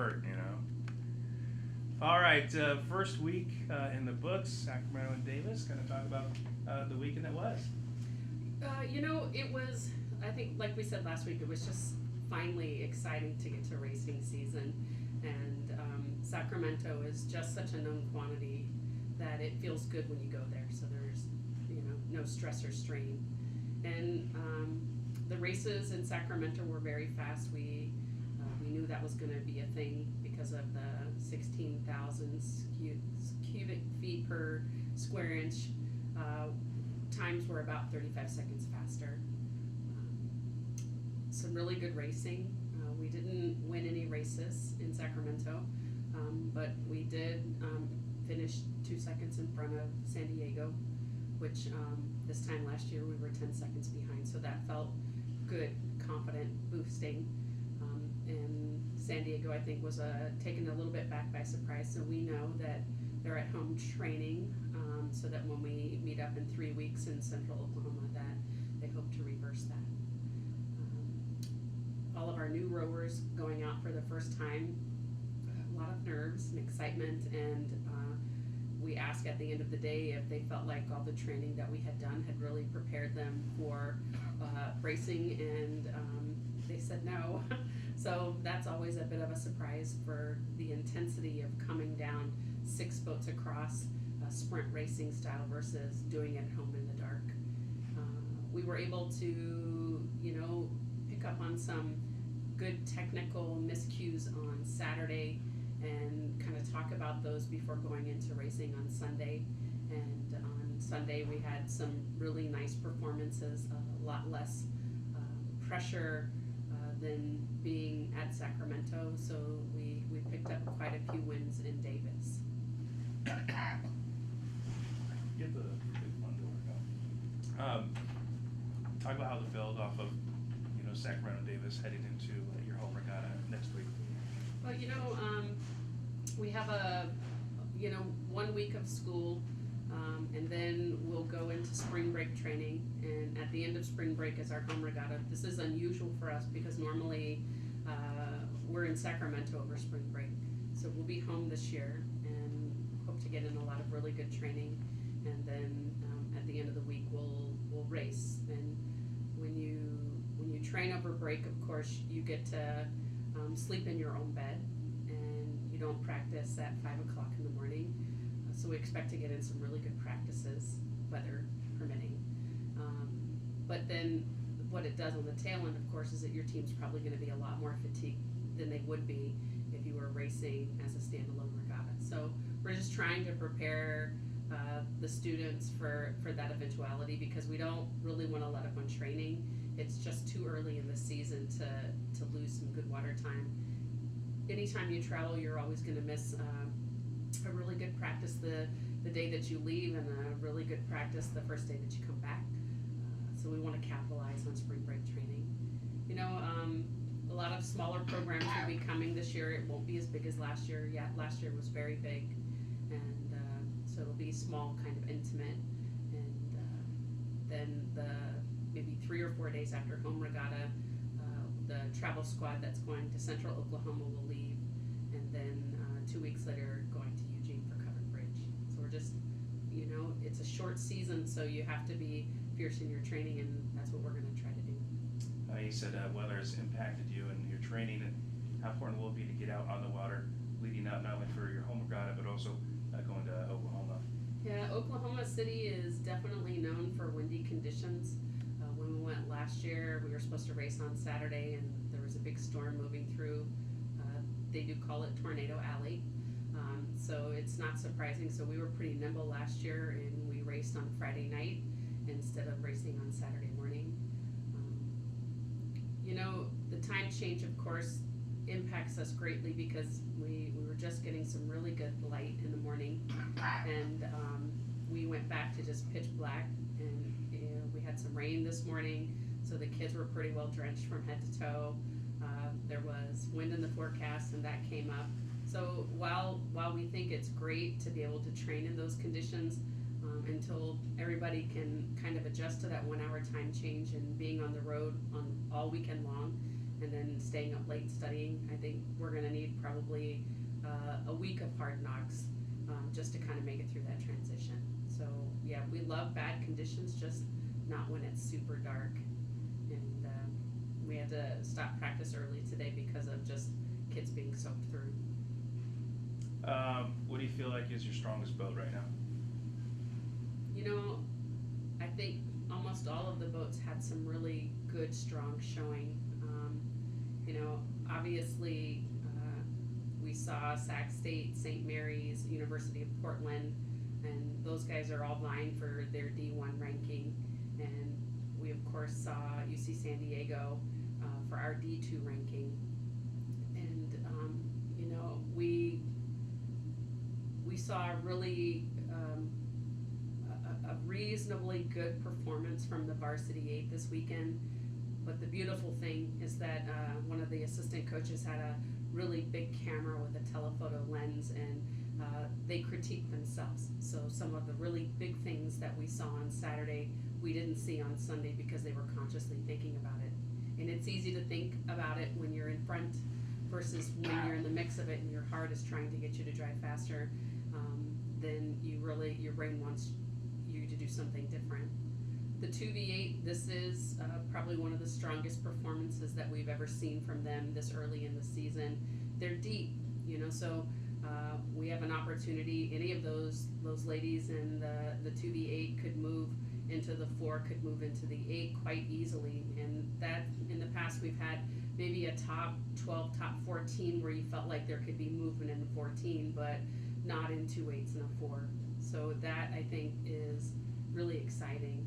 hurt, you know. All right, first week in the books. Sacramento and Davis. Going to talk about the weekend that was. It was, I think, like we said last week, it was just finally exciting to get to racing season. And Sacramento is just such a known quantity that it feels good when you go there. So there's, no stress or strain. And the races in Sacramento were very fast. We knew that was going to be a thing because of the 16,000 cubic feet per square inch. Uh, Times were about 35 seconds faster. Some really good racing. We didn't win any races in Sacramento, but we did finish 2 seconds in front of San Diego, which this time last year we were 10 seconds behind. So that felt good, confident, boosting. And San Diego, I think, was taken a little bit back by surprise. So we know that they're at home training, so that when we meet up in 3 weeks in central Oklahoma, that they hope to reverse that. All of our new rowers going out for the first time, a lot of nerves and excitement, and we asked at the end of the day if they felt like all the training that we had done had really prepared them for racing, and they said no. So that's always a bit of a surprise for the intensity of coming down 6 boats across sprint racing style versus doing it at home in the dark. We were able to, pick up on some good technical miscues on Saturday and kind of talk about those before going into racing on Sunday. And on Sunday we had some really nice performances, a lot less pressure than being at Sacramento. So we picked up quite a few wins in Davis. Get the big fun to work out. Talk about how the build off of Sacramento Davis heading into your home regatta next week. Well, we have a 1 week of school, and then we'll go into spring break training. And at the end of spring break is our home regatta. This is unusual for us because normally we're in Sacramento over spring break. So we'll be home this year and hope to get in a lot of really good training. And then at the end of the week we'll race. And when you train over break, of course you get to sleep in your own bed, and you don't practice at 5 o'clock in the morning. So we expect to get in some really good practices, weather permitting. But then what it does on the tail end, of course, is that your team's probably going to be a lot more fatigued than they would be if you were racing as a standalone regatta. So we're just trying to prepare the students for that eventuality, because we don't really want to let up on training. It's just too early in the season to lose some good water time. Anytime you travel, you're always going to miss a really good practice the day that you leave, and a really good practice the first day that you come back. So we want to capitalize on spring break training. A lot of smaller programs will be coming this year. It won't be as big as last year. Yeah, last year was very big, and so it'll be small, kind of intimate. And then maybe 3 or 4 days after home regatta, the travel squad that's going to central Oklahoma will leave, and then 2 weeks later going to Eugene for Covered Bridge. So we're just, it's a short season, so you have to be fierce in your training, and that's what we're going to try to do. You said weather has impacted you and your training, and how important will it be to get out on the water leading up not only for your home regatta but also going to Oklahoma? Yeah, Oklahoma City is definitely known for windy conditions. When we went last year, we were supposed to race on Saturday, and there was a big storm moving through. They do call it Tornado Alley, so it's not surprising. So we were pretty nimble last year, and we raced on Friday night instead of racing on Saturday morning. The time change, of course, impacts us greatly, because we were just getting some really good light in the morning, and we went back to just pitch black, and we had some rain this morning, so the kids were pretty well drenched from head to toe. There was wind in the forecast, and that came up. So while we think it's great to be able to train in those conditions, until everybody can kind of adjust to that 1 hour time change and being on the road on all weekend long, and then staying up late studying. I think we're gonna need probably a week of hard knocks just to kind of make it through that transition. So yeah, we love bad conditions, just not when it's super dark. And we had to stop practice early today because of just kids being soaked through. What do you feel like is your strongest boat right now? You know, I think almost all of the boats had some really good, strong showing. You know, obviously, we saw Sac State, St. Mary's, University of Portland, and those guys are all vying for their D1 ranking. And we, of course, saw UC San Diego for our D2 ranking. And, you know, we saw really a reasonably good performance from the varsity 8 this weekend. But the beautiful thing is that one of the assistant coaches had a really big camera with a telephoto lens, and they critiqued themselves. So some of the really big things that we saw on Saturday, we didn't see on Sunday because they were consciously thinking about it. And it's easy to think about it when you're in front versus when you're in the mix of it and your heart is trying to get you to drive faster. Then your brain wants you to do something different. The 2v8, this is probably one of the strongest performances that we've ever seen from them this early in the season. They're deep, you know, so we have an opportunity. Any of those ladies in the 2v8 could move into the 4, could move into the 8 quite easily. And that, in the past, we've had maybe a top 12, top 14 where you felt like there could be movement in the 14, but not in 2 8s and a 4. So that, I think, is really exciting.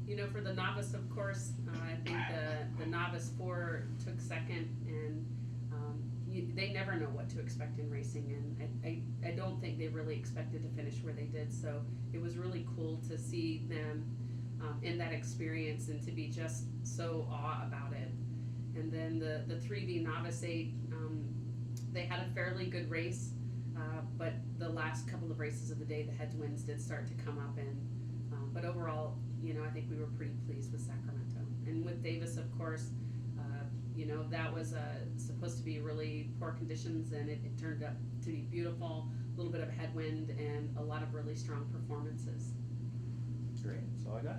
You know, for the novice, of course, I think the novice 4 took second, and they never know what to expect in racing, and I don't think they really expected to finish where they did. So it was really cool to see them in that experience and to be just so awe about it. And then the 3V novice 8, they had a fairly good race, but the last couple of races of the day, the headwinds did start to come up, and but overall, you know, I think we were pretty pleased with Sacramento. And with Davis, of course, you know, that was supposed to be really poor conditions, and it turned out to be beautiful, a little bit of a headwind, and a lot of really strong performances. Great, that's all I got.